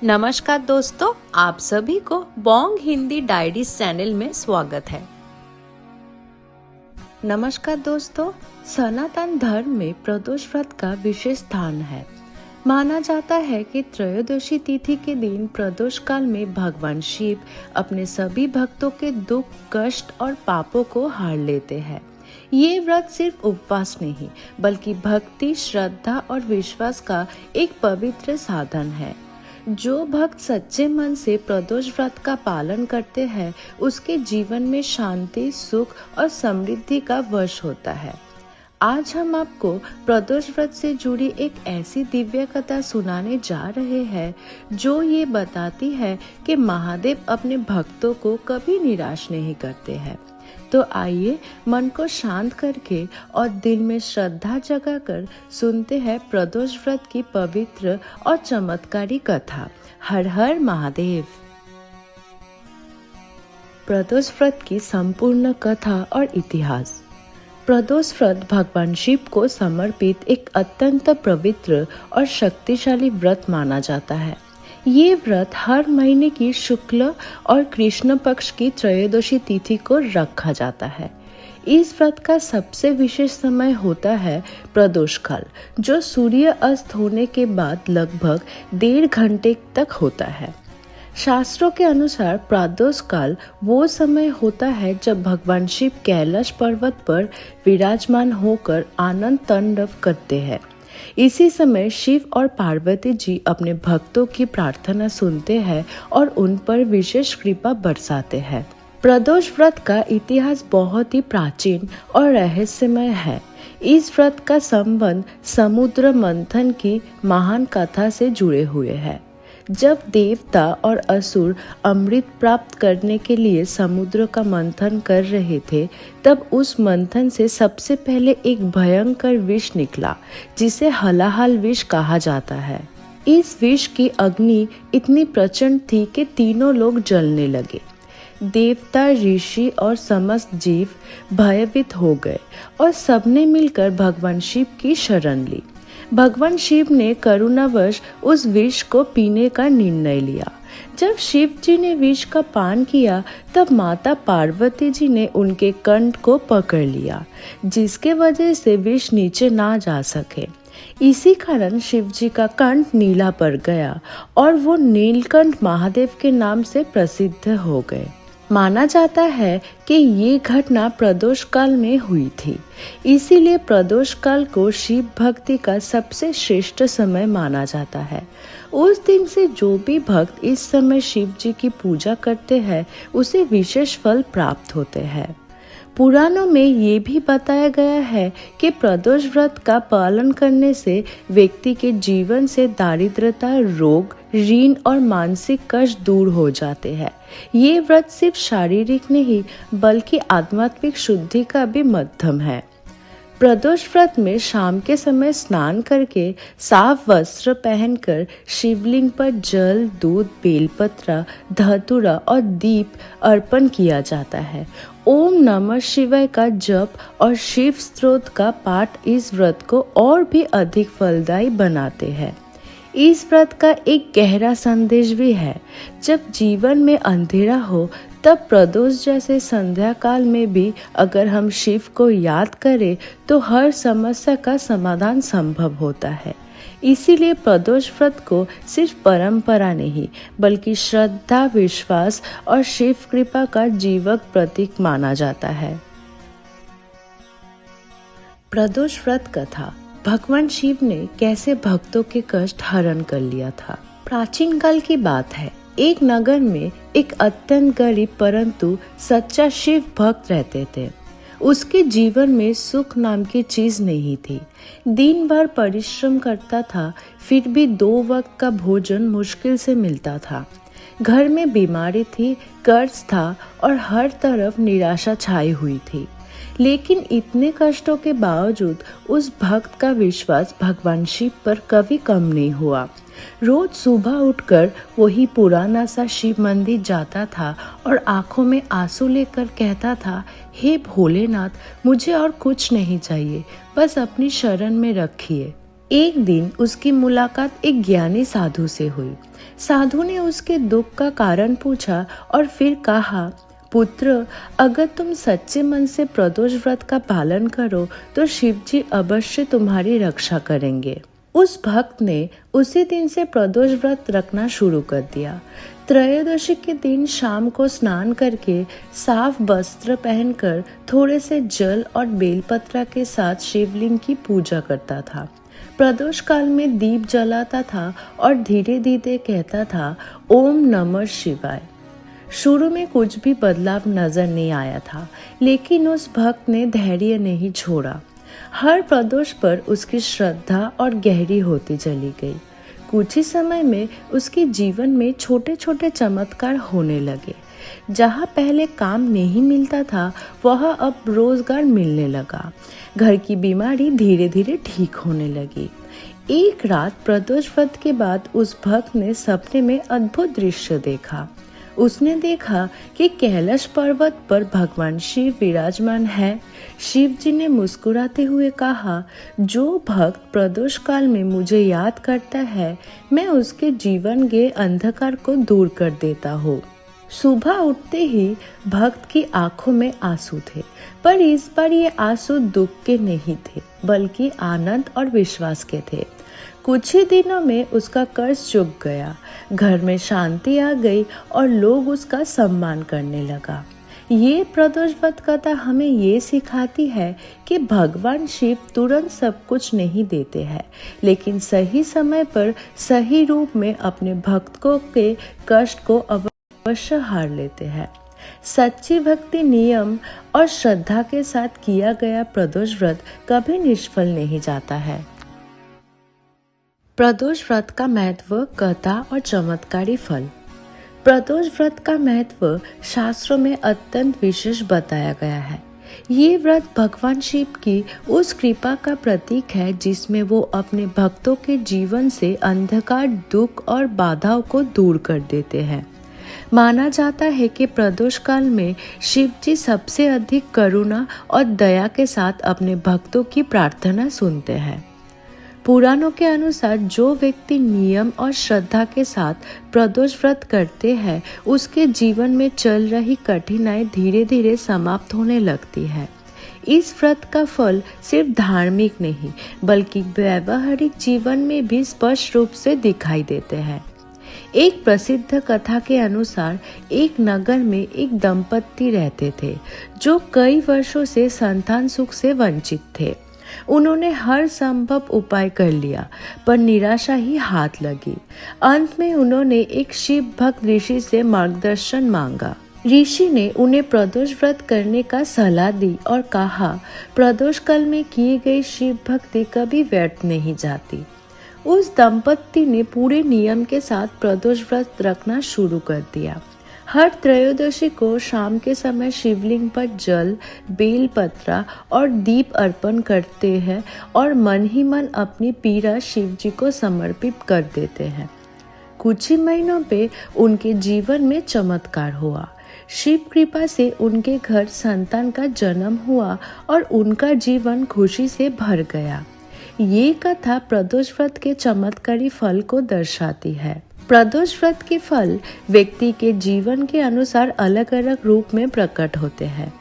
नमस्कार दोस्तों, आप सभी को बोंग हिंदी डायरीज चैनल में स्वागत है। नमस्कार दोस्तों, सनातन धर्म में प्रदोष व्रत का विशेष स्थान है। माना जाता है कि त्रयोदशी तिथि के दिन प्रदोष काल में भगवान शिव अपने सभी भक्तों के दुख, कष्ट और पापों को हार लेते हैं। ये व्रत सिर्फ उपवास नहीं, बल्कि भक्ति, श्रद्धा और विश्वास का एक पवित्र साधन है। जो भक्त सच्चे मन से प्रदोष व्रत का पालन करते हैं, उसके जीवन में शांति, सुख और समृद्धि का वर्ष होता है। आज हम आपको प्रदोष व्रत से जुड़ी एक ऐसी दिव्य कथा सुनाने जा रहे हैं जो ये बताती है कि महादेव अपने भक्तों को कभी निराश नहीं करते हैं। तो आइए मन को शांत करके और दिल में श्रद्धा जगाकर सुनते हैं प्रदोष व्रत की पवित्र और चमत्कारी कथा। हर हर महादेव। प्रदोष व्रत की संपूर्ण कथा और इतिहास। प्रदोष व्रत भगवान शिव को समर्पित एक अत्यंत पवित्र और शक्तिशाली व्रत माना जाता है। ये व्रत हर महीने की शुक्ल और कृष्ण पक्ष की त्रयोदशी तिथि को रखा जाता है। इस व्रत का सबसे विशेष समय होता है प्रदोष काल, जो सूर्य अस्त होने के बाद लगभग 1.5 घंटे तक होता है। शास्त्रों के अनुसार प्रदोष काल वो समय होता है जब भगवान शिव कैलाश पर्वत पर विराजमान होकर आनंद तांडव करते हैं। इसी समय शिव और पार्वती जी अपने भक्तों की प्रार्थना सुनते हैं और उन पर विशेष कृपा बरसाते हैं। प्रदोष व्रत का इतिहास बहुत ही प्राचीन और रहस्यमय है। इस व्रत का संबंध समुद्र मंथन की महान कथा से जुड़े हुए है। जब देवता और असुर अमृत प्राप्त करने के लिए समुद्र का मंथन कर रहे थे, तब उस मंथन से सबसे पहले एक भयंकर विष निकला, जिसे हलाहल विष कहा जाता है। इस विष की अग्नि इतनी प्रचंड थी कि तीनों लोग जलने लगे। देवता, ऋषि और समस्त जीव भयभीत हो गए और सबने मिलकर भगवान शिव की शरण ली। भगवान शिव ने करुणावश उस विष को पीने का निर्णय लिया। जब शिव जी ने विष का पान किया, तब माता पार्वती जी ने उनके कंठ को पकड़ लिया, जिसके वजह से विष नीचे ना जा सके। इसी कारण शिव जी का कंठ नीला पड़ गया और वो नीलकंठ महादेव के नाम से प्रसिद्ध हो गए। माना जाता है कि ये घटना प्रदोष काल में हुई थी, इसीलिए प्रदोष काल को शिव भक्ति का सबसे श्रेष्ठ समय माना जाता है। उस दिन से जो भी भक्त इस समय शिव जी की पूजा करते हैं, उसे विशेष फल प्राप्त होते हैं। पुराणों में ये भी बताया गया है कि प्रदोष व्रत का पालन करने से व्यक्ति के जीवन से दारिद्रता, रोग, ऋण और मानसिक कष्ट दूर हो जाते हैं। ये व्रत सिर्फ शारीरिक नहीं, बल्कि आध्यात्मिक शुद्धि का भी माध्यम है। प्रदोष व्रत में शाम के समय स्नान करके साफ वस्त्र पहनकर शिवलिंग पर जल, दूध, बेलपत्र, धतूरा और दीप अर्पण किया जाता है। ओम नमः शिवाय का जप और शिव स्तोत्र का पाठ इस व्रत को और भी अधिक फलदायी बनाते हैं। इस व्रत का एक गहरा संदेश भी है। जब जीवन में अंधेरा हो, तब प्रदोष जैसे संध्या काल में भी अगर हम शिव को याद करें, तो हर समस्या का समाधान संभव होता है। इसीलिए प्रदोष व्रत को सिर्फ परंपरा नहीं, बल्कि श्रद्धा, विश्वास और शिव कृपा का जीवक प्रतीक माना जाता है। प्रदोष व्रत कथा। भगवान शिव ने कैसे भक्तों के कष्ट हरण कर लिया था। प्राचीन काल की बात है। एक नगर में एक अत्यंत गरीब परंतु सच्चा शिव भक्त रहते थे। उसके जीवन में सुख नाम की चीज नहीं थी। दिन भर परिश्रम करता था, फिर भी 2 वक्त का भोजन मुश्किल से मिलता था। घर में बीमारी थी, कर्ज था और हर तरफ निराशा छाई हुई थी। लेकिन इतने कष्टों के बावजूद उस भक्त का विश्वास भगवान शिव पर कभी कम नहीं हुआ। रोज सुबह उठकर वही पुराना सा शिव मंदिर जाता था और आंखों में आंसू लेकर कहता था, हे भोलेनाथ, मुझे और कुछ नहीं चाहिए, बस अपनी शरण में रखिए। एक दिन उसकी मुलाकात एक ज्ञानी साधु से हुई। साधु ने उसके दुख का कारण पूछा और फिर कहा, पुत्र, अगर तुम सच्चे मन से प्रदोष व्रत का पालन करो तो शिव जी अवश्य तुम्हारी रक्षा करेंगे। उस भक्त ने उसी दिन से प्रदोष व्रत रखना शुरू कर दिया। त्रयोदशी के दिन शाम को स्नान करके साफ वस्त्र पहनकर थोड़े से जल और बेलपत्र के साथ शिवलिंग की पूजा करता था। प्रदोष काल में दीप जलाता था और धीरे धीरे कहता था, ओम नमः शिवाय। शुरू में कुछ भी बदलाव नजर नहीं आया था, लेकिन उस भक्त ने धैर्य नहीं छोड़ा। हर प्रदोष पर उसकी श्रद्धा और गहरी होती चली गई। कुछ ही समय में उसके जीवन में छोटे छोटे चमत्कार होने लगे। जहाँ पहले काम नहीं मिलता था, वह अब रोजगार मिलने लगा। घर की बीमारी धीरे धीरे ठीक होने लगी। एक रात प्रदोष व्रत के बाद उस भक्त ने सपने में अद्भुत दृश्य देखा। उसने देखा कि कैलाश पर्वत पर भगवान शिव विराजमान है। शिव जी ने मुस्कुराते हुए कहा, जो भक्त प्रदोष काल में मुझे याद करता है, मैं उसके जीवन के अंधकार को दूर कर देता हूँ। सुबह उठते ही भक्त की आंखों में आंसू थे, पर इस बार ये आंसू दुख के नहीं थे, बल्कि आनंद और विश्वास के थे। कुछ ही दिनों में उसका कर्ज चुक गया, घर में शांति आ गई और लोग उसका सम्मान करने लगा। ये प्रदोष व्रत कथा हमें ये सिखाती है कि भगवान शिव तुरंत सब कुछ नहीं देते हैं, लेकिन सही समय पर सही रूप में अपने भक्तों के कष्ट को अवश्य हार लेते हैं। सच्ची भक्ति, नियम और श्रद्धा के साथ किया गया प्रदोष व्रत कभी निष्फल नहीं जाता है। प्रदोष व्रत का महत्व, कथा और चमत्कारी फल। प्रदोष व्रत का महत्व शास्त्रों में अत्यंत विशेष बताया गया है। ये व्रत भगवान शिव की उस कृपा का प्रतीक है जिसमें वो अपने भक्तों के जीवन से अंधकार, दुख और बाधाओं को दूर कर देते हैं। माना जाता है कि प्रदोष काल में शिव जी सबसे अधिक करुणा और दया के साथ अपने भक्तों की प्रार्थना सुनते हैं। पुराणों के अनुसार जो व्यक्ति नियम और श्रद्धा के साथ प्रदोष व्रत करते हैं, उसके जीवन में चल रही कठिनाई धीरे धीरे समाप्त होने लगती है। इस व्रत का फल सिर्फ धार्मिक नहीं, बल्कि व्यवहारिक जीवन में भी स्पष्ट रूप से दिखाई देते हैं। एक प्रसिद्ध कथा के अनुसार एक नगर में एक दंपत्ति रहते थे, जो कई वर्षों से संतान सुख से वंचित थे। उन्होंने हर संभव उपाय कर लिया, पर निराशा ही हाथ लगी। अंत में उन्होंने एक शिव भक्त ऋषि से मार्गदर्शन मांगा। ऋषि ने उन्हें प्रदोष व्रत करने का सलाह दी और कहा, प्रदोष काल में की गई शिव भक्ति कभी व्यर्थ नहीं जाती। उस दंपत्ति ने पूरे नियम के साथ प्रदोष व्रत रखना शुरू कर दिया। हर त्रयोदशी को शाम के समय शिवलिंग पर जल, बेल पत्र और दीप अर्पण करते हैं और मन ही मन अपनी पीड़ा शिव जी को समर्पित कर देते हैं। कुछ ही महीनों पे उनके जीवन में चमत्कार हुआ। शिव कृपा से उनके घर संतान का जन्म हुआ और उनका जीवन खुशी से भर गया। ये कथा प्रदोष व्रत के चमत्कारी फल को दर्शाती है। प्रदोष व्रत के फल व्यक्ति के जीवन के अनुसार अलग अलग रूप में प्रकट होते हैं।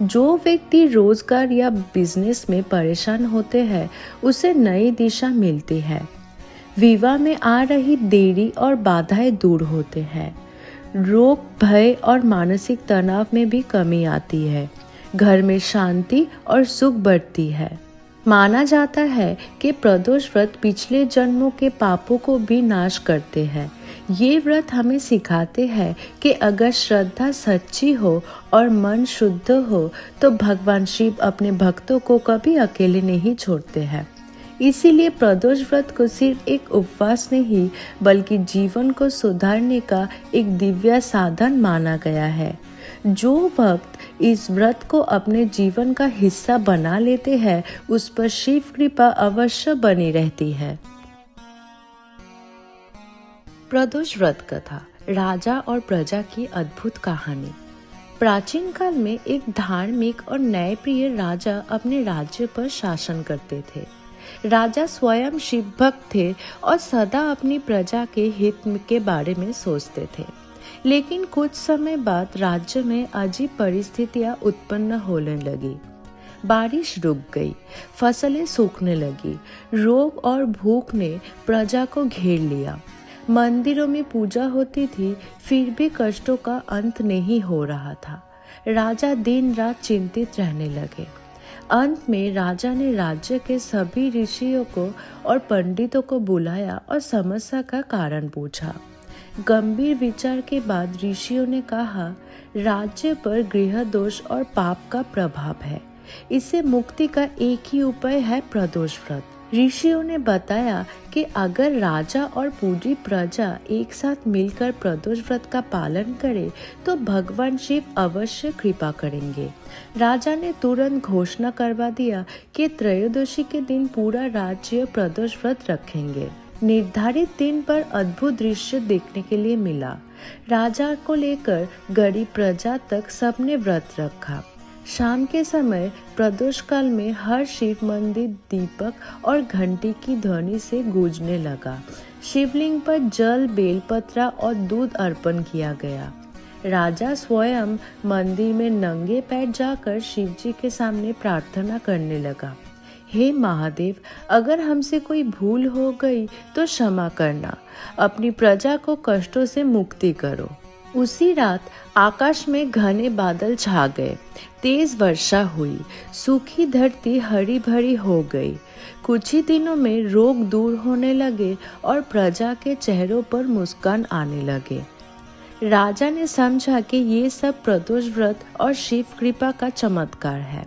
जो व्यक्ति रोजगार या बिजनेस में परेशान होते हैं, उसे नई दिशा मिलती है। विवाह में आ रही देरी और बाधाएं दूर होते हैं। रोग, भय और मानसिक तनाव में भी कमी आती है। घर में शांति और सुख बढ़ती है। माना जाता है कि प्रदोष व्रत पिछले जन्मों के पापों को भी नाश करते हैं। ये व्रत हमें सिखाते हैं कि अगर श्रद्धा सच्ची हो और मन शुद्ध हो, तो भगवान शिव अपने भक्तों को कभी अकेले नहीं छोड़ते हैं। इसीलिए प्रदोष व्रत को सिर्फ एक उपवास नहीं, बल्कि जीवन को सुधारने का एक दिव्य साधन माना गया है। जो भक्त इस व्रत को अपने जीवन का हिस्सा बना लेते हैं, उस पर शिव कृपा अवश्य बनी रहती है। प्रदोष व्रत कथा, राजा और प्रजा की अद्भुत कहानी। प्राचीन काल में एक धार्मिक और न्यायप्रिय राजा अपने राज्य पर शासन करते थे। राजा स्वयं शिव भक्त थे और सदा अपनी प्रजा के हित के बारे में सोचते थे। लेकिन कुछ समय बाद राज्य में अजीब परिस्थितियां उत्पन्न होने लगी। बारिश रुक गई, फसलें सूखने लगी, रोग और भूख ने प्रजा को घेर लिया। मंदिरों में पूजा होती थी, फिर भी कष्टों का अंत नहीं हो रहा था। राजा दिन रात चिंतित रहने लगे। अंत में राजा ने राज्य के सभी ऋषियों को और पंडितों को बुलाया और समस्या का कारण पूछा। गंभीर विचार के बाद ऋषियों ने कहा, राज्य पर गृह दोष और पाप का प्रभाव है। इससे मुक्ति का एक ही उपाय है, प्रदोष व्रत। ऋषियों ने बताया कि अगर राजा और पूरी प्रजा एक साथ मिलकर प्रदोष व्रत का पालन करे तो भगवान शिव अवश्य कृपा करेंगे। राजा ने तुरंत घोषणा करवा दिया कि त्रयोदशी के दिन पूरा राज्य प्रदोष व्रत रखेंगे। निर्धारित दिन पर अद्भुत दृश्य देखने के लिए मिला। राजा को लेकर गरीब प्रजा तक सबने व्रत रखा। शाम के समय प्रदोष काल में हर शिव मंदिर दीपक और घंटी की ध्वनि से गूंजने लगा। शिवलिंग पर जल, बेलपत्र और दूध अर्पण किया गया। राजा स्वयं मंदिर में नंगे पैर जाकर शिव जी के सामने प्रार्थना करने लगा, हे महादेव, अगर हमसे कोई भूल हो गई तो क्षमा करना, अपनी प्रजा को कष्टों से मुक्ति करो। उसी रात आकाश में घने बादल छा गए, तेज वर्षा हुई, सूखी धरती हरी भरी हो गई। कुछ ही दिनों में रोग दूर होने लगे और प्रजा के चेहरों पर मुस्कान आने लगे। राजा ने समझा कि ये सब प्रदोष व्रत और शिव कृपा का चमत्कार है।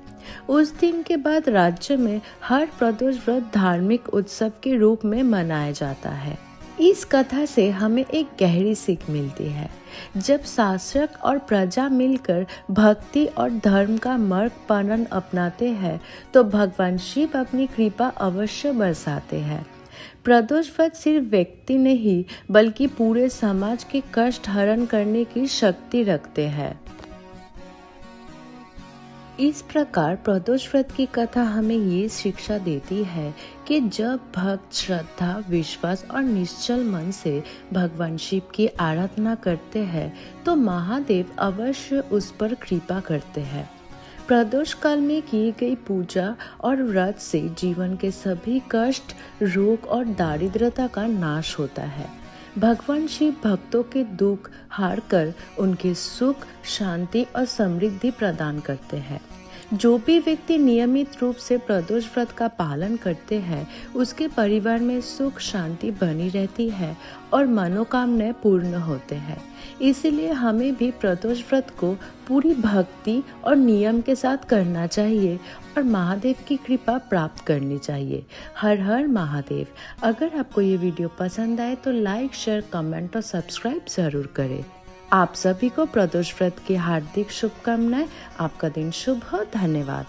उस दिन के बाद राज्य में हर प्रदोष व्रत धार्मिक उत्सव के रूप में मनाया जाता है। इस कथा से हमें एक गहरी सीख मिलती है। जब शासक और प्रजा मिलकर भक्ति और धर्म का मार्ग पालन अपनाते हैं तो भगवान शिव अपनी कृपा अवश्य बरसाते हैं। प्रदोष व्रत सिर्फ व्यक्ति नहीं बल्कि पूरे समाज के कष्ट हरण करने की शक्ति रखते हैं। इस प्रकार प्रदोष व्रत की कथा हमें ये शिक्षा देती है कि जब भक्त श्रद्धा, विश्वास और निश्चल मन से भगवान शिव की आराधना करते हैं तो महादेव अवश्य उस पर कृपा करते हैं। प्रदोष काल में की गई पूजा और व्रत से जीवन के सभी कष्ट, रोग और दारिद्रता का नाश होता है। भगवान शिव भक्तों के दुख हार कर उनके सुख, शांति और समृद्धि प्रदान करते हैं। जो भी व्यक्ति नियमित रूप से प्रदोष व्रत का पालन करते हैं उसके परिवार में सुख शांति बनी रहती है और मनोकामनाएं पूर्ण होते हैं। इसीलिए हमें भी प्रदोष व्रत को पूरी भक्ति और नियम के साथ करना चाहिए और महादेव की कृपा प्राप्त करनी चाहिए। हर हर महादेव। अगर आपको ये वीडियो पसंद आए तो लाइक, शेयर, कमेंट और सब्सक्राइब जरूर करें। आप सभी को प्रदोष व्रत की हार्दिक शुभकामनाएं। आपका दिन शुभ हो। धन्यवाद।